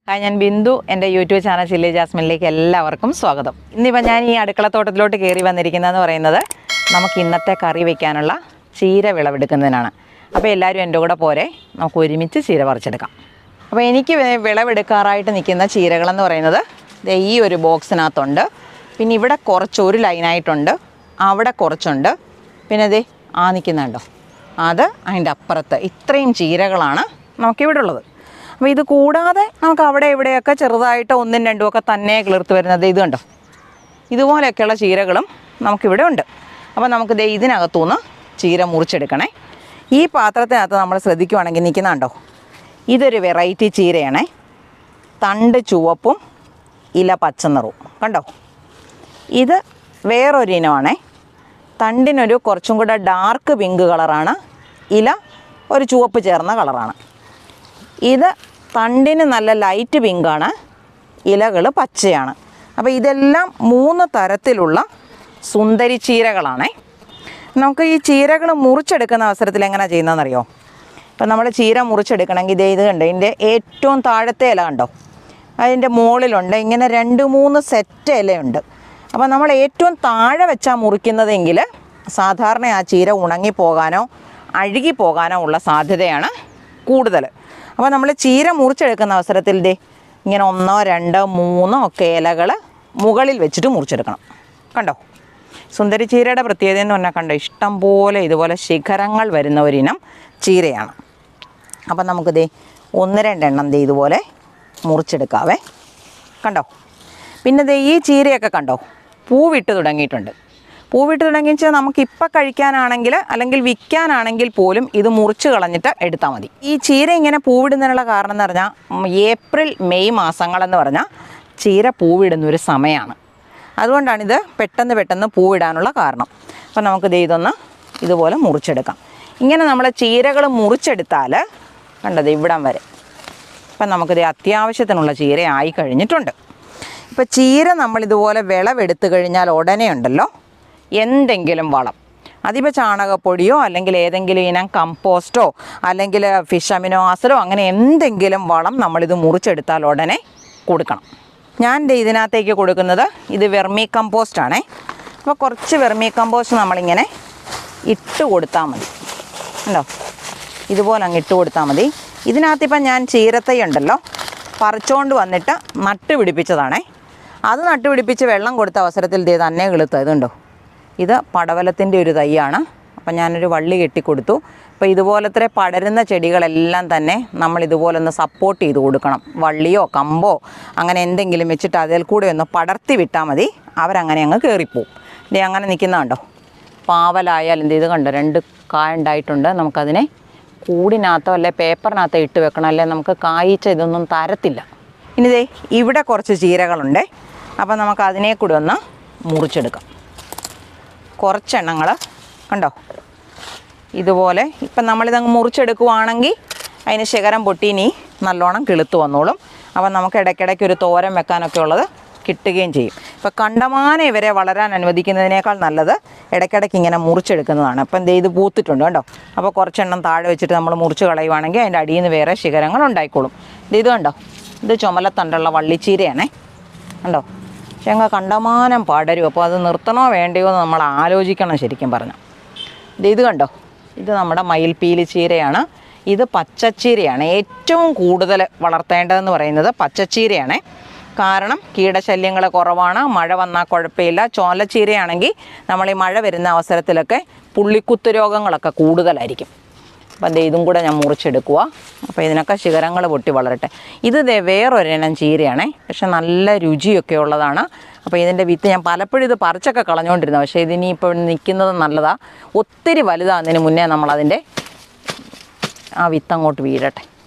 Hi, ഞാൻ ബിന്ദു. എൻ്റെ YouTube channel chilli ജാസ്മിനിലേക്ക് എല്ലാവർക്കും സ്വാഗതം. ഇന്നിപ്പോൾ ഞാൻ ഈ അടുക്കളത്തോട്ടത്തിലോട്ട് കയറി വന്നിരിക്കുന്നതെന്ന് പറയുന്നത് നമുക്ക് ഇന്നത്തെ കറി വയ്ക്കാനുള്ള ചീര വിളവെടുക്കുന്നതിനാണ്. അപ്പോൾ എല്ലാവരും എൻ്റെ കൂടെ പോരെ, നമുക്ക് ഒരുമിച്ച് ചീര പറിച്ചെടുക്കാം. അപ്പോൾ എനിക്ക് വിളവെടുക്കാറായിട്ട് നിൽക്കുന്ന ചീരകളെന്ന് പറയുന്നത് ഈ ഒരു ബോക്സിനകത്തുണ്ട്. പിന്നെ ഇവിടെ കുറച്ച് ഒരു ലൈനായിട്ടുണ്ട്, അവിടെ കുറച്ചുണ്ട്, പിന്നെ നിൽക്കുന്നുണ്ടോ അത് അതിൻ്റെ അപ്പുറത്ത്. ഇത്രയും ചീരകളാണ് നമുക്കിവിടെ ഉള്ളത്. അപ്പോൾ ഇത് കൂടാതെ നമുക്ക് അവിടെ ഇവിടെയൊക്കെ ചെറുതായിട്ട് ഒന്നും രണ്ടുമൊക്കെ തന്നെ കിളിർത്ത് വരുന്നത് ഇത് കണ്ടോ, ഇതുപോലെയൊക്കെയുള്ള ചീരകളും നമുക്കിവിടെ ഉണ്ട്. അപ്പോൾ നമുക്ക് ഇതിനകത്തുനിന്ന് ചീര മുറിച്ചെടുക്കണേ. ഈ പാത്രത്തിനകത്ത് നമ്മൾ ശ്രദ്ധിക്കുവാണെങ്കിൽ നിൽക്കുന്നുണ്ടോ, ഇതൊരു വെറൈറ്റി ചീരയാണേ. തണ്ട് ചുവപ്പും ഇല പച്ചനിറവും കണ്ടോ. ഇത് വേറൊരു ഇനമാണേ. തണ്ടിനൊരു കുറച്ചും കൂടെ ഡാർക്ക് പിങ്ക് കളറാണ്, ഇല ഒരു ചുവപ്പ് ചേർന്ന കളറാണ്. ഇത് തണ്ടിന് നല്ല ലൈറ്റ് പിങ്കാണ്, ഇലകൾ പച്ചയാണ്. അപ്പോൾ ഇതെല്ലാം 3 തരത്തിലുള്ള സുന്ദരി ചീരകളാണേ. നമുക്ക് ഈ ചീരകൾ മുറിച്ചെടുക്കുന്ന അവസരത്തിൽ എങ്ങനെയാണ് ചെയ്യുന്നതെന്നറിയോ? ഇപ്പം നമ്മൾ ചീര മുറിച്ചെടുക്കണമെങ്കിൽ ഇത് കണ്ടോ, ഇതിൻ്റെ ഏറ്റവും താഴത്തെ ഇല കണ്ടോ, അതിൻ്റെ മുകളിലുണ്ട് ഇങ്ങനെ 2-3 സെറ്റ് ഇലയുണ്ട്. അപ്പോൾ നമ്മൾ ഏറ്റവും താഴെ വെച്ചാൽ മുറിക്കുന്നതെങ്കിൽ സാധാരണ ആ ചീര ഉണങ്ങിപ്പോകാനോ അഴുകിപ്പോകാനോ ഉള്ള സാധ്യതയാണ് കൂടുതൽ. അപ്പോൾ നമ്മൾ ചീര മുറിച്ചെടുക്കുന്ന അവസരത്തിൽ ഇങ്ങനെ 1, 2, 3 ഒക്കെ ഇലകൾ മുകളിൽ വെച്ചിട്ട് മുറിച്ചെടുക്കണം. കണ്ടോ, സുന്ദരി ചീരയുടെ പ്രത്യേകത എന്ന് പറഞ്ഞാൽ കണ്ടോ, ഇഷ്ടം പോലെ ഇതുപോലെ ശിഖരങ്ങൾ വരുന്ന ഒരിനം ചീരയാണ്. അപ്പം നമുക്ക് 1-2 എണ്ണം ഇതുപോലെ മുറിച്ചെടുക്കാവേ. കണ്ടോ, പിന്നെ ഈ ചീരയൊക്കെ കണ്ടോ പൂവിട്ട് തുടങ്ങിയിട്ടുണ്ട്. പൂവിട്ട് തുടങ്ങിയെന്ന് വെച്ചാൽ നമുക്കിപ്പോൾ കഴിക്കാനാണെങ്കിൽ അല്ലെങ്കിൽ വിൽക്കാനാണെങ്കിൽ പോലും ഇത് മുറിച്ച് കളഞ്ഞിട്ട് എടുത്താൽ മതി. ഈ ചീര ഇങ്ങനെ പൂവിടുന്നതിനുള്ള കാരണം എന്ന് പറഞ്ഞാൽ ഏപ്രിൽ മെയ് മാസങ്ങളെന്ന് പറഞ്ഞാൽ ചീര പൂവിടുന്നൊരു സമയമാണ്. അതുകൊണ്ടാണിത് പെട്ടെന്ന് പൂവിടാനുള്ള കാരണം. അപ്പോൾ നമുക്ക് ഇതൊന്ന് ഇതുപോലെ മുറിച്ചെടുക്കാം. ഇങ്ങനെ നമ്മൾ ചീരകൾ മുറിച്ചെടുത്താൽ കണ്ടത് ഇവിടം വരെ. അപ്പം നമുക്കിത് അത്യാവശ്യത്തിനുള്ള ചീര ആയി കഴിഞ്ഞിട്ടുണ്ട്. ഇപ്പോൾ ചീര നമ്മളിതുപോലെ വിളവെടുത്ത് കഴിഞ്ഞാൽ ഉടനെ ഉണ്ടല്ലോ എന്തെങ്കിലും വളം, അതിപ്പോൾ ചാണകപ്പൊടിയോ അല്ലെങ്കിൽ ഏതെങ്കിലും ഇനം കമ്പോസ്റ്റോ അല്ലെങ്കിൽ ഫിഷ് അമിനോ ആസിഡോ അങ്ങനെ എന്തെങ്കിലും വളം നമ്മളിത് മുറിച്ചെടുത്താൽ ഉടനെ കൊടുക്കണം. ഞാൻ ഇതിനകത്തേക്ക് കൊടുക്കുന്നത് ഇത് വെർമി കമ്പോസ്റ്റാണേ. അപ്പോൾ കുറച്ച് വെർമി കമ്പോസ്റ്റ് നമ്മളിങ്ങനെ ഇട്ട് കൊടുത്താൽ മതി. ഉണ്ടോ, ഇതുപോലെ അങ്ങ് ഇട്ട് കൊടുത്താൽ മതി. ഇതിനകത്തിപ്പം ഞാൻ ചീരത്തൈ ഉണ്ടല്ലോ പറിച്ചുകൊണ്ട് വന്നിട്ട് നട്ട് പിടിപ്പിച്ചതാണേ. അത് നട്ടുപിടിപ്പിച്ച് വെള്ളം കൊടുത്ത അവസരത്തിൽ തന്നെ കിളുത്ത ഇതുണ്ടോ, ഇത് പടവലത്തിൻ്റെ ഒരു തൈയാണ്. അപ്പം ഞാനൊരു വള്ളി കെട്ടിക്കൊടുത്തു. അപ്പോൾ ഇതുപോലത്തെ പടരുന്ന ചെടികളെല്ലാം തന്നെ നമ്മൾ ഇതുപോലൊന്ന് സപ്പോർട്ട് ചെയ്ത് കൊടുക്കണം. വള്ളിയോ കമ്പോ അങ്ങനെ എന്തെങ്കിലും വെച്ചിട്ട് അതിൽ കൂടെ ഒന്ന് പടർത്തി വിട്ടാൽ മതി, അവരങ്ങനെ അങ്ങ് കയറിപ്പോവും. അങ്ങനെ നിൽക്കുന്നതുണ്ടോ, പാവലായാലും ഇത് കണ്ടോ 2 കായ ഉണ്ടായിട്ടുണ്ട്. നമുക്കതിനെ കൂടിനകത്തോ അല്ലെ പേപ്പറിനകത്തോ ഇട്ട് വെക്കണം, അല്ലെ നമുക്ക് കായ്ച്ച ഇതൊന്നും തരത്തില്ല. ഇനി ഇവിടെ കുറച്ച് ചീരകളുണ്ട്. അപ്പോൾ നമുക്ക് അതിനെ കൂടി ഒന്ന് മുറിച്ചെടുക്കാം. കുറച്ചെണ്ണങ്ങൾ കണ്ടോ ഇതുപോലെ. ഇപ്പം നമ്മളിതങ്ങ് മുറിച്ചെടുക്കുവാണെങ്കിൽ അതിന് ശിഖരം പൊട്ടിനി നല്ലോണം കിളുത്ത് വന്നോളും. അപ്പം നമുക്ക് ഇടയ്ക്കിടയ്ക്ക് ഒരു തോരൻ വെക്കാനൊക്കെ ഉള്ളത് കിട്ടുകയും ചെയ്യും. ഇപ്പോൾ കണ്ടമാനം ഇവരെ വളരാൻ അനുവദിക്കുന്നതിനേക്കാൾ നല്ലത് ഇടയ്ക്കിടയ്ക്ക് ഇങ്ങനെ മുറിച്ചെടുക്കുന്നതാണ്. അപ്പം ഇത് പൂത്തിട്ടുണ്ട് കണ്ടോ. അപ്പോൾ കുറച്ചെണ്ണം താഴെ വെച്ചിട്ട് നമ്മൾ മുറിച്ച് കളയുവാണെങ്കിൽ അതിൻ്റെ അടിയിൽ നിന്ന് വേറെ ശിഖരങ്ങൾ ഉണ്ടായിക്കോളും. ഇത് കണ്ടോ, ഇത് ചുമലത്തണ്ടുള്ള വള്ളിച്ചീരയാണേ. കണ്ടോ, പക്ഷേ അങ്ങ് കണ്ടമാനം പടരും. അപ്പോൾ അത് നിർത്തണോ വേണ്ടയോ എന്ന് നമ്മൾ ആലോചിക്കണം ശരിക്കും പറഞ്ഞാൽ. ഇത് കണ്ടോ, ഇത് നമ്മുടെ മയിൽപ്പീലി ചീരയാണ്. ഇത് പച്ചച്ചീരയാണ്. ഏറ്റവും കൂടുതൽ വളർത്തേണ്ടതെന്ന് പറയുന്നത് പച്ചച്ചീരയാണ്. കാരണം കീടശല്യങ്ങൾ കുറവാണ്, മഴ വന്നാൽ കുഴപ്പമില്ല. ചോലച്ചീരയാണെങ്കിൽ നമ്മൾ ഈ മഴ വരുന്ന അവസരത്തിലൊക്കെ പുള്ളിക്കുത്ത് രോഗങ്ങളൊക്കെ കൂടുതലായിരിക്കും. അപ്പം ഇതും കൂടെ ഞാൻ മുറിച്ചെടുക്കുക. അപ്പോൾ ഇതിനൊക്കെ ശിഖരങ്ങൾ പൊട്ടി വളരട്ടെ. ഇത് വേറൊരിനം ചീരയാണേ, പക്ഷെ നല്ല രുചിയൊക്കെ ഉള്ളതാണ്. അപ്പോൾ ഇതിൻ്റെ വിത്ത് ഞാൻ പലപ്പോഴും ഇത് പറിച്ചൊക്കെ കളഞ്ഞുകൊണ്ടിരുന്നത്, പക്ഷേ ഇതിനിപ്പോൾ നിൽക്കുന്നത് നല്ലതാണ്. ഒത്തിരി വലുതാകുന്നതിന് മുന്നേ നമ്മളതിൻ്റെ ആ വിത്ത് അങ്ങോട്ട് വീഴട്ടെ.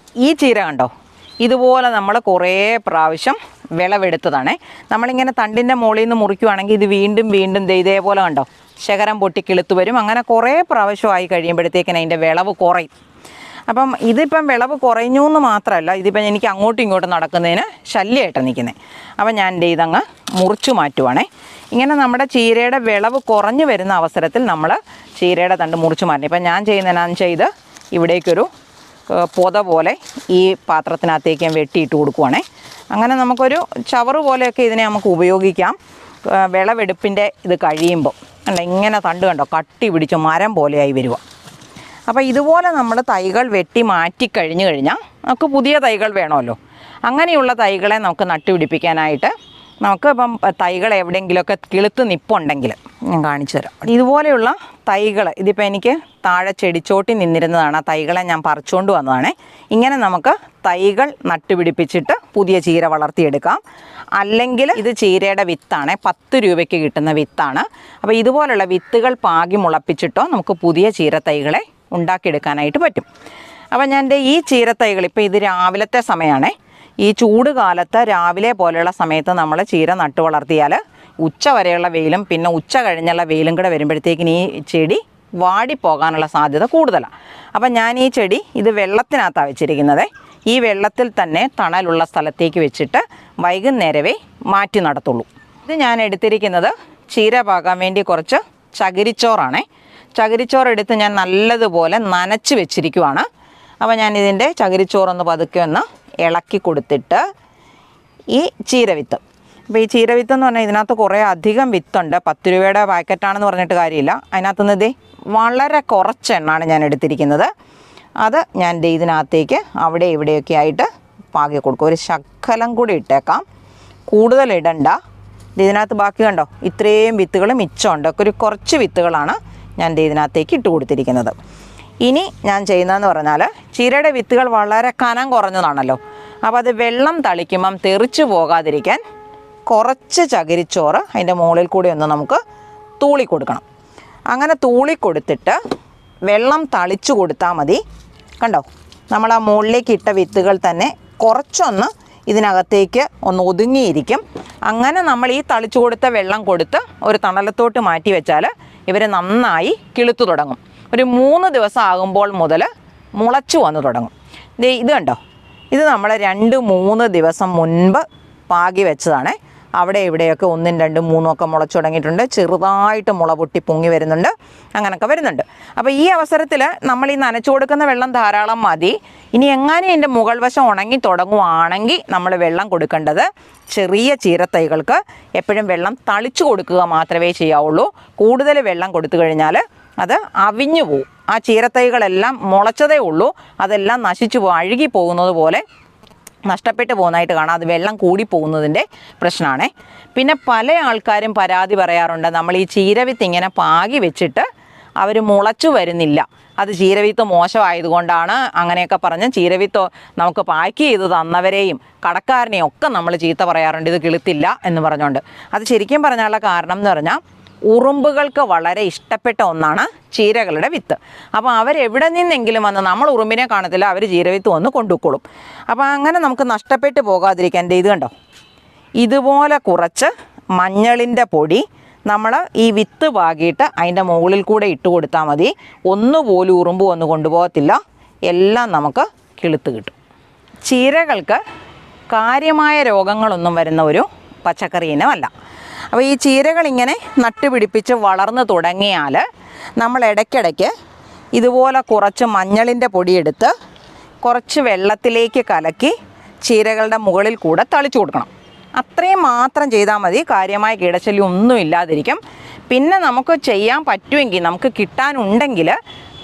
ഈ ചീര കണ്ടോ, ഇതുപോലെ നമ്മൾ കുറേ പ്രാവശ്യം വിളവെടുത്തതാണേ. നമ്മളിങ്ങനെ തണ്ടിൻ്റെ മുകളിൽ നിന്ന് മുറിക്കുവാണെങ്കിൽ ഇത് വീണ്ടും ഇതേപോലെ കണ്ടോ ശകരം പൊട്ടി കിളുത്ത് വരും. അങ്ങനെ കുറേ പ്രാവശ്യമായി കഴിയുമ്പോഴത്തേക്കിന് അതിൻ്റെ വിളവ് കുറയും. അപ്പം ഇതിപ്പം വിളവ് കുറഞ്ഞു എന്ന് മാത്രമല്ല, ഇതിപ്പം എനിക്ക് അങ്ങോട്ടും ഇങ്ങോട്ടും നടക്കുന്നതിന് ശല്യമായിട്ടാണ് നിൽക്കുന്നത്. അപ്പം ഞാൻ ഇതങ്ങ് മുറിച്ചു മാറ്റുവാണേ. ഇങ്ങനെ നമ്മുടെ ചീരയുടെ വിളവ് കുറഞ്ഞു വരുന്ന അവസരത്തിൽ നമ്മൾ ചീരയുടെ തണ്ട് മുറിച്ചു മാറ്റണം. ഇപ്പം ഞാൻ ചെയ്യുന്നതിനാന്ന് വെച്ചാൽ ഇത് ഇവിടേക്കൊരു പൊത പോലെ ഈ പാത്രത്തിനകത്തേക്ക് ഞാൻ വെട്ടിയിട്ട് കൊടുക്കുവാണേ. അങ്ങനെ നമുക്കൊരു ചവറ് പോലെയൊക്കെ ഇതിനെ നമുക്ക് ഉപയോഗിക്കാം. വിളവെടുപ്പിൻ്റെ ഇത് കഴിയുമ്പോൾ അല്ല ഇങ്ങനെ തണ്ട് കണ്ടോ കട്ടി പിടിച്ച് മരം പോലെയായി വരിക. അപ്പോൾ ഇതുപോലെ നമ്മൾ തൈകൾ വെട്ടി മാറ്റി കഴിഞ്ഞ് കഴിഞ്ഞാൽ നമുക്ക് പുതിയ തൈകൾ വേണമല്ലോ. അങ്ങനെയുള്ള തൈകളെ നമുക്ക് നട്ടുപിടിപ്പിക്കാനായിട്ട് നമുക്ക് ഇപ്പം തൈകൾ എവിടെയെങ്കിലുമൊക്കെ കിളുത്ത് നിപ്പുണ്ടെങ്കിൽ ഞാൻ കാണിച്ചു തരാം. ഇതുപോലെയുള്ള തൈകൾ ഇതിപ്പോൾ എനിക്ക് താഴെ ചെടിച്ചോട്ടി നിന്നിരുന്നതാണ്. ആ തൈകളെ ഞാൻ പറിച്ചുകൊണ്ട് വന്നതാണ്. ഇങ്ങനെ നമുക്ക് തൈകൾ നട്ടുപിടിപ്പിച്ചിട്ട് പുതിയ ചീര വളർത്തിയെടുക്കാം. അല്ലെങ്കിൽ ഇത് ചീരയുടെ വിത്താണ്, 10 രൂപയ്ക്ക് കിട്ടുന്ന വിത്താണ്. അപ്പോൾ ഇതുപോലുള്ള വിത്തുകൾ പാകി മുളപ്പിച്ചിട്ടോ നമുക്ക് പുതിയ ചീര തൈകളെ ഉണ്ടാക്കിയെടുക്കാനായിട്ട് പറ്റും. അപ്പോൾ ഞാൻ ഈ ചീര തൈകൾ ഇപ്പോൾ ഇത് രാവിലത്തെ സമയമാണ്. ഈ ചൂട് കാലത്ത് രാവിലെ പോലെയുള്ള സമയത്ത് നമ്മൾ ചീര നട്ടു വളർത്തിയാൽ ഉച്ച വരെയുള്ള വെയിലും പിന്നെ ഉച്ച കഴിഞ്ഞുള്ള വെയിലും കൂടെ വരുമ്പോഴത്തേക്കിന് ഈ ചെടി വാടിപ്പോകാനുള്ള സാധ്യത കൂടുതലാണ്. അപ്പം ഞാൻ ഈ ചെടി ഇത് വെള്ളത്തിനകത്താണ് വെച്ചിരിക്കുന്നത്. ഈ വെള്ളത്തിൽ തന്നെ തണലുള്ള സ്ഥലത്തേക്ക് വെച്ചിട്ട് വൈകുന്നേരമേ മാറ്റി നടത്തുള്ളൂ. ഇത് ഞാൻ എടുത്തിരിക്കുന്നത് ചീര പാകാൻ വേണ്ടി കുറച്ച് ചകിരിച്ചോറാണ്. ചകിരിച്ചോറെടുത്ത് ഞാൻ നല്ലതുപോലെ നനച്ച് വെച്ചിരിക്കുവാണ്. അപ്പോൾ ഞാൻ ഇതിൻ്റെ ചകിരിച്ചോറൊന്ന് പതുക്കെ ഒന്ന് ഇളക്കി കൊടുത്തിട്ട് ഈ ചീരവിത്ത്, അപ്പോൾ ഈ ചീരവിത്ത് എന്ന് പറഞ്ഞാൽ ഇതിനകത്ത് കുറേ അധികം വിത്തുണ്ട്. 10 രൂപയുടെ പാക്കറ്റാണെന്ന് പറഞ്ഞിട്ട് കാര്യമില്ല. അതിനകത്തുനിന്ന് ഇതേ വളരെ കുറച്ച് എണ്ണമാണ് ഞാൻ എടുത്തിരിക്കുന്നത്. അത് ഞാൻ ഇതിനകത്തേക്ക് അവിടെ ഇവിടെയൊക്കെ ആയിട്ട് പാകി കൊടുക്കും. ഒരു ശകലം കൂടി ഇട്ടേക്കാം, കൂടുതൽ ഇടണ്ട. ഇതിനകത്ത് ബാക്കി കണ്ടോ ഇത്രയും വിത്തുകൾ മിച്ചമുണ്ട്. കുറച്ച് വിത്തുകളാണ് ഞാൻ ഇതിനകത്തേക്ക് ഇട്ട് കൊടുത്തിരിക്കുന്നത്. ഇനി ഞാൻ ചെയ്യുന്നതെന്ന് പറഞ്ഞാൽ ചീരയുടെ വിത്തുകൾ വളരെ കനം കുറഞ്ഞതാണല്ലോ. അപ്പോൾ അത് വെള്ളം തളിക്കുമ്പം തെറിച്ചു പോകാതിരിക്കാൻ കുറച്ച് ചകിരിച്ചോറ് അതിൻ്റെ മുകളിൽ കൂടി ഒന്ന് നമുക്ക് തൂളി കൊടുക്കണം. അങ്ങനെ തൂളി കൊടുത്തിട്ട് വെള്ളം തളിച്ചു കൊടുത്താൽ മതി. കണ്ടോ നമ്മൾ ആ മുകളിലേക്ക് ഇട്ട വിത്തുകൾ തന്നെ കുറച്ചൊന്ന് ഇതിനകത്തേക്ക് ഒന്ന് ഒതുങ്ങിയിരിക്കും. അങ്ങനെ നമ്മൾ ഈ തളിച്ചു കൊടുത്ത വെള്ളം കൊടുത്ത് ഒരു തണലത്തോട്ട് മാറ്റി വെച്ചാൽ ഇവർ നന്നായി കിളുത്തു തുടങ്ങും. ഒരു 3 ദിവസം ആകുമ്പോൾ മുതൽ മുളച്ചു വന്നു തുടങ്ങും. ഇത് കണ്ടോ, ഇത് നമ്മൾ 2-3 ദിവസം മുൻപ് പാകി വെച്ചതാണ്. അവിടെ ഇവിടെയൊക്കെ 1, 2, 3 ഒക്കെ മുളച്ചു തുടങ്ങിയിട്ടുണ്ട്. ചെറുതായിട്ട് മുള പൊട്ടി പൊങ്ങി വരുന്നുണ്ട്, അങ്ങനെയൊക്കെ വരുന്നുണ്ട്. അപ്പോൾ ഈ അവസരത്തിൽ നമ്മൾ ഈ നനച്ചു കൊടുക്കുന്ന വെള്ളം ധാരാളം മതി. ഇനി എങ്ങാനും ഇതിൻ്റെ മുകൾ വശം ഉണങ്ങി തുടങ്ങുവാണെങ്കിൽ നമ്മൾ വെള്ളം കൊടുക്കേണ്ടത് ചെറിയ ചീരത്തൈകൾക്ക് എപ്പോഴും വെള്ളം തളിച്ചു കൊടുക്കുക മാത്രമേ ചെയ്യാവുള്ളൂ. കൂടുതൽ വെള്ളം കൊടുത്തു കഴിഞ്ഞാൽ അത് അവിഞ്ഞു പോവും. ആ ചീരത്തൈകളെല്ലാം മുളച്ചതേ ഉള്ളൂ, അതെല്ലാം നശിച്ചു പോകും, അഴുകി പോകുന്നത് പോലെ നഷ്ടപ്പെട്ടു പോകുന്നതായിട്ട് കാണാം. അത് വെള്ളം കൂടി പോകുന്നതിൻ്റെ പ്രശ്നമാണേ. പിന്നെ പല ആൾക്കാരും പരാതി പറയാറുണ്ട്, നമ്മൾ ഈ ചീരവിത്ത് ഇങ്ങനെ പാകി വെച്ചിട്ട് അവർ മുളച്ചു വരുന്നില്ല, അത് ചീരവിത്ത് മോശമായതുകൊണ്ടാണ് അങ്ങനെയൊക്കെ പറഞ്ഞ് ചീരവിത്ത് നമുക്ക് പാക്ക് ചെയ്ത് തന്നവരെയും കടക്കാരനെയും ഒക്കെ നമ്മൾ ചീത്ത പറയാറുണ്ട്, ഇത് കിളുത്തില്ല എന്ന് പറഞ്ഞുകൊണ്ട്. അത് ശരിക്കും പറഞ്ഞാലുള്ള കാരണം എന്ന് പറഞ്ഞാൽ ഉറുമ്പുകൾക്ക് വളരെ ഇഷ്ടപ്പെട്ട ഒന്നാണ് ചീരകളുടെ വിത്ത്. അപ്പോൾ അവരെവിടെ നിന്നെങ്കിലും വന്ന് നമ്മൾ ഉറുമ്പിനെ കാണത്തില്ല, അവർ ചീരവിത്ത് വന്ന് കൊണ്ടുപോയിക്കോളും. അപ്പോൾ അങ്ങനെ നമുക്ക് നഷ്ടപ്പെട്ടു പോകാതിരിക്കാൻ ഇത് കണ്ടോ, ഇതുപോലെ കുറച്ച് മഞ്ഞളിൻ്റെ പൊടി നമ്മൾ ഈ വിത്ത് പാകിയിട്ട് അതിൻ്റെ മുകളിൽ കൂടെ ഇട്ട് കൊടുത്താൽ മതി. ഒന്നുപോലും ഉറുമ്പ് വന്ന് കൊണ്ടുപോകത്തില്ല, എല്ലാം നമുക്ക് കിളുത്ത് കിട്ടും. ചീരകൾക്ക് കാര്യമായ രോഗങ്ങളൊന്നും വരുന്ന ഒരു പച്ചക്കറി ഇനമല്ല. അപ്പോൾ ഈ ചീരകൾ ഇങ്ങനെ നട്ടുപിടിപ്പിച്ച് വളർന്നു തുടങ്ങിയാൽ നമ്മൾ ഇടയ്ക്കിടയ്ക്ക് ഇതുപോലെ കുറച്ച് മഞ്ഞളിൻ്റെ പൊടിയെടുത്ത് കുറച്ച് വെള്ളത്തിലേക്ക് കലക്കി ചീരകളുടെ മുകളിൽ കൂടെ തളിച്ചു കൊടുക്കണം. അത്രയും മാത്രം ചെയ്താൽ മതി, കാര്യമായ കീടശല്യം ഒന്നും ഇല്ലാതിരിക്കും. പിന്നെ നമുക്ക് ചെയ്യാൻ പറ്റുമെങ്കിൽ നമുക്ക് കിട്ടാനുണ്ടെങ്കിൽ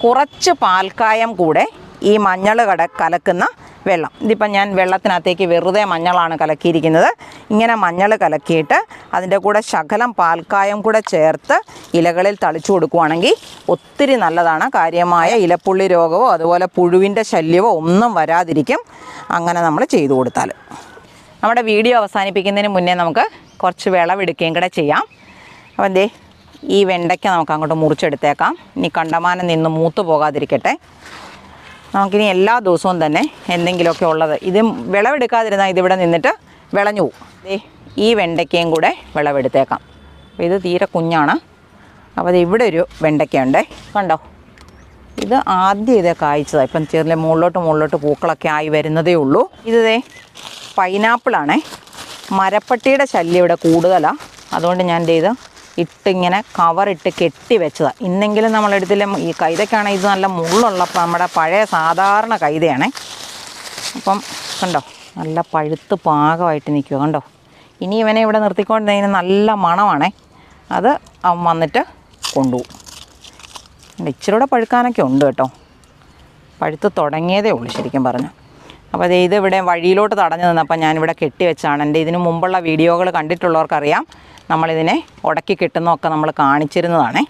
കുറച്ച് പാൽക്കായം കൂടെ ഈ മഞ്ഞൾ കലക്കുന്ന വെള്ളം, ഇതിപ്പം ഞാൻ വെള്ളത്തിനകത്തേക്ക് വെറുതെ മഞ്ഞളാണ് കലക്കിയിരിക്കുന്നത്, ഇങ്ങനെ മഞ്ഞൾ കലക്കിയിട്ട് അതിൻ്റെ കൂടെ ശകലം പാൽക്കായം കൂടെ ചേർത്ത് ഇലകളിൽ തളിച്ചു കൊടുക്കുകയാണെങ്കിൽ ഒത്തിരി നല്ലതാണ്. കാര്യമായ ഇലപ്പുള്ളി രോഗമോ അതുപോലെ പുഴുവിൻ്റെ ശല്യമോ ഒന്നും വരാതിരിക്കും അങ്ങനെ നമ്മൾ ചെയ്തു കൊടുത്താൽ. നമ്മുടെ വീഡിയോ അവസാനിപ്പിക്കുന്നതിന് മുന്നേ നമുക്ക് കുറച്ച് വിളവെടുക്കുകയും കൂടെ ചെയ്യാം. അപ്പം ദേ ഈ വെണ്ടയ്ക്ക നമുക്ക് അങ്ങോട്ട് മുറിച്ചെടുത്തേക്കാം. ഇനി കണ്ടമാനം നിന്ന് മൂത്ത് പോകാതിരിക്കട്ടെ. നമുക്കിനി എല്ലാ ദിവസവും തന്നെ എന്തെങ്കിലുമൊക്കെ ഉള്ളത്, ഇത് വിളവെടുക്കാതിരുന്നാൽ ഇതിവിടെ നിന്നിട്ട് വിളഞ്ഞു പോകും. ഈ വെണ്ടയ്ക്കയും കൂടെ വിളവെടുത്തേക്കാം. അപ്പോൾ ഇത് തീരെ കുഞ്ഞാണ്. അപ്പോൾ അത് ഇവിടെ ഒരു വെണ്ടയ്ക്കയുണ്ട്, കണ്ടോ, ഇത് ആദ്യം ഇതേ കായ്ച്ചതാണ്. ഇപ്പം ചെറിയ മുകളിലോട്ട് പൂക്കളൊക്കെ ആയി വരുന്നതേ ഉള്ളൂ. ഇത് പൈനാപ്പിളാണേ. മരപ്പട്ടിയുടെ ശല്യം ഇവിടെ കൂടുതലാണ്, അതുകൊണ്ട് ഞാൻ ഇത് ഇട്ടിങ്ങനെ കവറിട്ട് കെട്ടി വെച്ചതാണ്. ഇന്നെങ്കിലും നമ്മളെടുത്തില്ല. ഈ കൈതയ്ക്കാണെങ്കിൽ ഇത് നല്ല മുള്ളുള്ള നമ്മുടെ പഴയ സാധാരണ കൈതയാണേ. അപ്പം കണ്ടോ നല്ല പഴുത്ത് പാകമായിട്ട് നിൽക്കുക കണ്ടോ. ഇനി ഇവനെ ഇവിടെ നിർത്തിക്കൊണ്ടിരുന്നതിന് നല്ല മണമാണേ. അത് അവൻ വന്നിട്ട് കൊണ്ടുപോകും. ഇച്ചിരി കൂടെ പഴുക്കാനൊക്കെ ഉണ്ട് കേട്ടോ. പഴുത്ത് തുടങ്ങിയതേ ഉള്ളൂ ശരിക്കും പറഞ്ഞു. അപ്പോൾ അത് ഇതിവിടെ വഴിയിലോട്ട് തടഞ്ഞു നിന്നപ്പോൾ ഞാനിവിടെ കെട്ടി വെച്ചാണ്. എൻ്റെ ഇതിനു മുമ്പുള്ള വീഡിയോകൾ കണ്ടിട്ടുള്ളവർക്കറിയാം, നമ്മളിതിനെ ഉടക്കി കെട്ടുന്നതൊക്കെ നമ്മൾ കാണിച്ചിരുന്നതാണേ.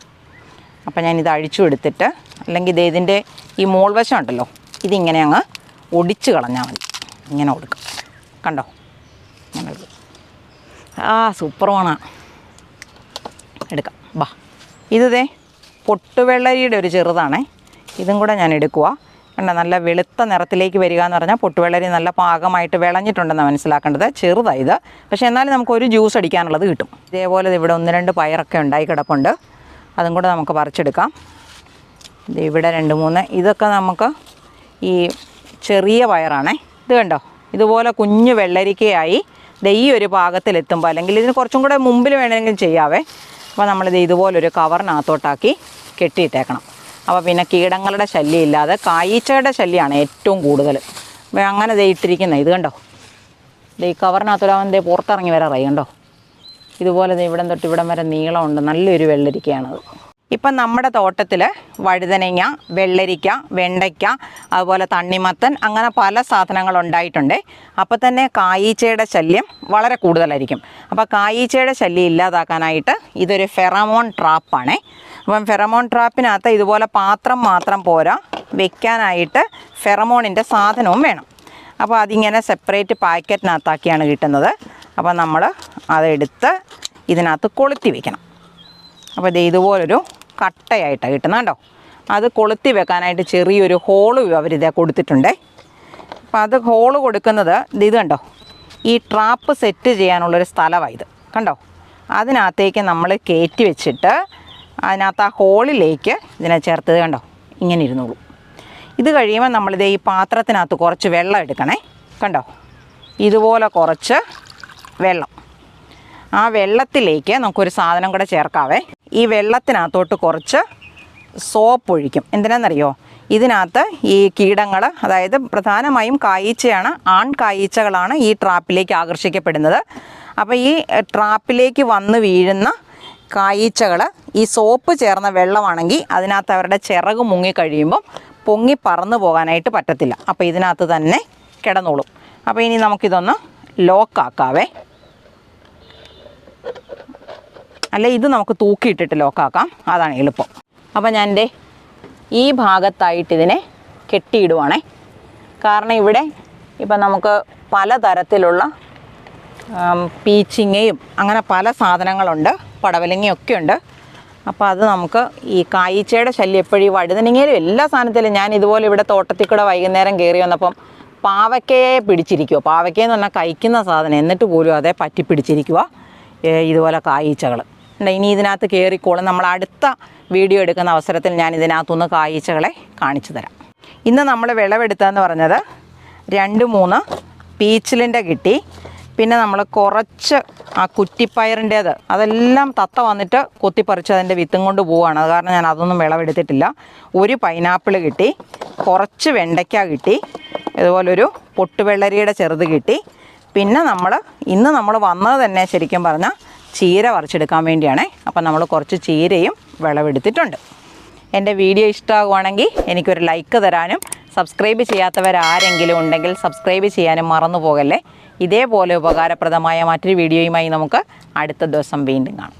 അപ്പോൾ ഞാനിത് അഴിച്ചു എടുത്തിട്ട്, അല്ലെങ്കിൽ ഇതിൻ്റെ ഈ മോൾ വശം ഉണ്ടല്ലോ, ഇതിങ്ങനെ അങ്ങ് ഒടിച്ച് കളഞ്ഞാൽ മതി. ഇങ്ങനെ കൊടുക്കാം കണ്ടോ. അങ്ങനെ സൂപ്പർ മണമാണ്. എടുക്കാം ബാ. ഇതേ പൊട്ടുവെള്ളരിയുടെ ഒരു ചെറുതാണേ. ഇതും കൂടെ ഞാൻ എടുക്കുക. കണ്ട നല്ല വെളുത്ത നിറത്തിലേക്ക് വരിക എന്ന് പറഞ്ഞാൽ പൊട്ടുവെള്ളരി നല്ല പാകമായിട്ട് വിളഞ്ഞിട്ടുണ്ടെന്ന് മനസ്സിലാക്കേണ്ടത്. ചെറുതാണ് ഇത്, പക്ഷേ എന്നാലും നമുക്കൊരു ജ്യൂസ് അടിക്കാനുള്ളത് കിട്ടും. ഇതേപോലെ ഇവിടെ 1-2 പയറൊക്കെ ഉണ്ടായി കിടപ്പുണ്ട്. അതും കൂടെ നമുക്ക് പറിച്ചെടുക്കാം. ഇവിടെ 2-3 ഇതൊക്കെ നമുക്ക് ഈ ചെറിയ പയറാണേ. ഇത് കണ്ടോ, ഇതുപോലെ കുഞ്ഞു വെള്ളരിക്കയായി ഈ ഒരു പാകത്തിലെത്തുമ്പോൾ, അല്ലെങ്കിൽ ഇതിന് കുറച്ചും കൂടെ മുമ്പിൽ വേണമെങ്കിലും ചെയ്യാവേ. അപ്പോൾ നമ്മളിത് ഇതുപോലൊരു കവറിനകത്തോട്ടാക്കി കെട്ടിയിട്ടേക്കണം. അപ്പോൾ പിന്നെ കീടങ്ങളുടെ ശല്യം ഇല്ലാതെ, കായീച്ചയുടെ ശല്യമാണ് ഏറ്റവും കൂടുതൽ. അപ്പോൾ അങ്ങനെ ഇട്ടിരിക്കുന്നത് ഇത് കണ്ടോ. ഈ കവറിനകത്തോലാവൻ പുറത്തിറങ്ങി വരാറായി കണ്ടോ. ഇതുപോലെ ഇവിടം തൊട്ട് ഇവിടം വരെ നീളമുണ്ട്. നല്ലൊരു വെള്ളരിക്കയാണത്. ഇപ്പം നമ്മുടെ തോട്ടത്തിൽ വഴുതനങ്ങ, വെള്ളരിക്ക, വെണ്ടയ്ക്ക, അതുപോലെ തണ്ണിമത്തൻ, അങ്ങനെ പല സാധനങ്ങളുണ്ടായിട്ടുണ്ട്. അപ്പോൾ തന്നെ കായീച്ചയുടെ ശല്യം വളരെ കൂടുതലായിരിക്കും. അപ്പോൾ കായീച്ചയുടെ ശല്യം ഇല്ലാതാക്കാനായിട്ട് ഇതൊരു ഫെറമോൺ ട്രാപ്പാണേ. അപ്പം ഫെറമോൺ ട്രാപ്പിനകത്ത് ഇതുപോലെ പാത്രം മാത്രം പോരാ, വെക്കാനായിട്ട് ഫെറമോണിൻ്റെ സാധനവും വേണം. അപ്പോൾ അതിങ്ങനെ സെപ്പറേറ്റ് പാക്കറ്റിനകത്താക്കിയാണ് കിട്ടുന്നത്. അപ്പോൾ നമ്മൾ അതെടുത്ത് ഇതിനകത്ത് കൊളുത്തി വെക്കണം. അപ്പോൾ ഇത് ഇതുപോലൊരു കട്ടയായിട്ടാണ് കിട്ടുന്നത് കേട്ടോ. അത് കൊളുത്തി വെക്കാനായിട്ട് ചെറിയൊരു ഹോള് അവരിതേ കൊടുത്തിട്ടുണ്ട്. അപ്പോൾ അത് ഹോള് കൊടുക്കുന്നത് ഇത് കണ്ടോ, ഈ ട്രാപ്പ് സെറ്റ് ചെയ്യാനുള്ളൊരു സ്ഥലമാണ് ഇത് കണ്ടോ. അതിനകത്തേക്ക് നമ്മൾ കയറ്റി വെച്ചിട്ട് അതിനകത്ത് ആ ഹോളിലേക്ക് ഇതിനെ ചേർത്തത് കണ്ടോ, ഇങ്ങനെ ഇരുന്നോളൂ. ഇത് കഴിയുമ്പോൾ നമ്മളിത് ഈ പാത്രത്തിനകത്ത് കുറച്ച് വെള്ളം എടുക്കണേ. കണ്ടോ, ഇതുപോലെ കുറച്ച് വെള്ളം. ആ വെള്ളത്തിലേക്ക് നമുക്കൊരു സാധനം കൂടെ ചേർക്കാവേ. ഈ വെള്ളത്തിനകത്തോട്ട് കുറച്ച് സോപ്പ് ഒഴിക്കും. എന്തിനാണെന്നറിയോ, ഇതിനകത്ത് ഈ കീടങ്ങൾ, അതായത് പ്രധാനമായും കായീച്ചയാണ്, കായീച്ചകളാണ് ഈ ട്രാപ്പിലേക്ക് ആകർഷിക്കപ്പെടുന്നത്. അപ്പോൾ ഈ ട്രാപ്പിലേക്ക് വന്ന് വീഴുന്ന കായീച്ചകൾ ഈ സോപ്പ് ചേർന്ന വെള്ളമാണെങ്കിൽ അതിനകത്ത് അവരുടെ ചിറക് മുങ്ങിക്കഴിയുമ്പം പൊങ്ങി പറന്നു പോകാനായിട്ട് പറ്റത്തില്ല. അപ്പോൾ ഇതിനകത്ത് തന്നെ കിടന്നോളും. അപ്പോൾ ഇനി നമുക്കിതൊന്ന് ലോക്കാക്കാവേ. അല്ല, ഇത് നമുക്ക് തൂക്കിയിട്ടിട്ട് ലോക്കാക്കാം, അതാണ് എളുപ്പം. അപ്പോൾ ഞാൻ എൻ്റെ ഈ ഭാഗത്തായിട്ട് ഇതിനെ കെട്ടിയിടുവാണേ. കാരണം ഇവിടെ ഇപ്പം നമുക്ക് പലതരത്തിലുള്ള പീച്ചിങ്ങയും അങ്ങനെ പല സാധനങ്ങളുണ്ട്, പടവലങ്ങയൊക്കെ ഉണ്ട്. അപ്പോൾ അത് നമുക്ക് ഈ കായീച്ചയുടെ ശല്യം എപ്പോഴും ഈ വഴുതനങ്ങയിലും എല്ലാ സാധനത്തിലും, ഞാൻ ഇതുപോലെ ഇവിടെ തോട്ടത്തിൽ കൂടെ വൈകുന്നേരം കയറി വന്നപ്പം പാവയ്ക്കയെ പിടിച്ചിരിക്കുക. പാവയ്ക്കയെന്ന് പറഞ്ഞാൽ കഴിക്കുന്ന സാധനം, എന്നിട്ട് പോലും അതേ പറ്റി പിടിച്ചിരിക്കുക ഇതുപോലെ കായീച്ചകൾ. ഇനി ഇതിനകത്ത് കയറിക്കോളും. നമ്മൾ അടുത്ത വീഡിയോ എടുക്കുന്ന അവസരത്തിൽ ഞാൻ ഇതിനകത്തുനിന്ന് കായീച്ചകളെ കാണിച്ചു തരാം. ഇന്ന് നമ്മൾ വിളവെടുത്തതെന്ന് പറഞ്ഞത് 2-3 പീച്ചിലിൻ്റെ കിട്ടി. പിന്നെ നമ്മൾ കുറച്ച് ആ കുറ്റിപ്പയറിൻ്റേത്, അതെല്ലാം തത്ത വന്നിട്ട് കൊത്തിപ്പറിച്ച് അതിൻ്റെ വിത്തും കൊണ്ട് പോവുകയാണ്. അത് കാരണം ഞാൻ അതൊന്നും വിളവെടുത്തിട്ടില്ല. ഒരു പൈനാപ്പിൾ കിട്ടി, കുറച്ച് വെണ്ടയ്ക്ക കിട്ടി, ഇതുപോലൊരു പൊട്ടുവെള്ളരിയുടെ ചെറുത് കിട്ടി. പിന്നെ ഇന്ന് നമ്മൾ വന്നത് തന്നെ ശരിക്കും പറഞ്ഞാൽ ചീര പറിച്ചെടുക്കാൻ വേണ്ടിയാണ്. അപ്പം നമ്മൾ കുറച്ച് ചീരയും വിളവെടുത്തിട്ടുണ്ട്. എൻ്റെ വീഡിയോ ഇഷ്ടമാകുവാണെങ്കിൽ എനിക്കൊരു ലൈക്ക് തരാനും, സബ്സ്ക്രൈബ് ചെയ്യാത്തവരാരെങ്കിലും ഉണ്ടെങ്കിൽ സബ്സ്ക്രൈബ് ചെയ്യാനും മറന്നു പോകല്ലേ. ഇതേപോലെ ഉപകാരപ്രദമായ മറ്റൊരു വീഡിയോയുമായി നമുക്ക് അടുത്ത ദിവസം വീണ്ടും കാണാം.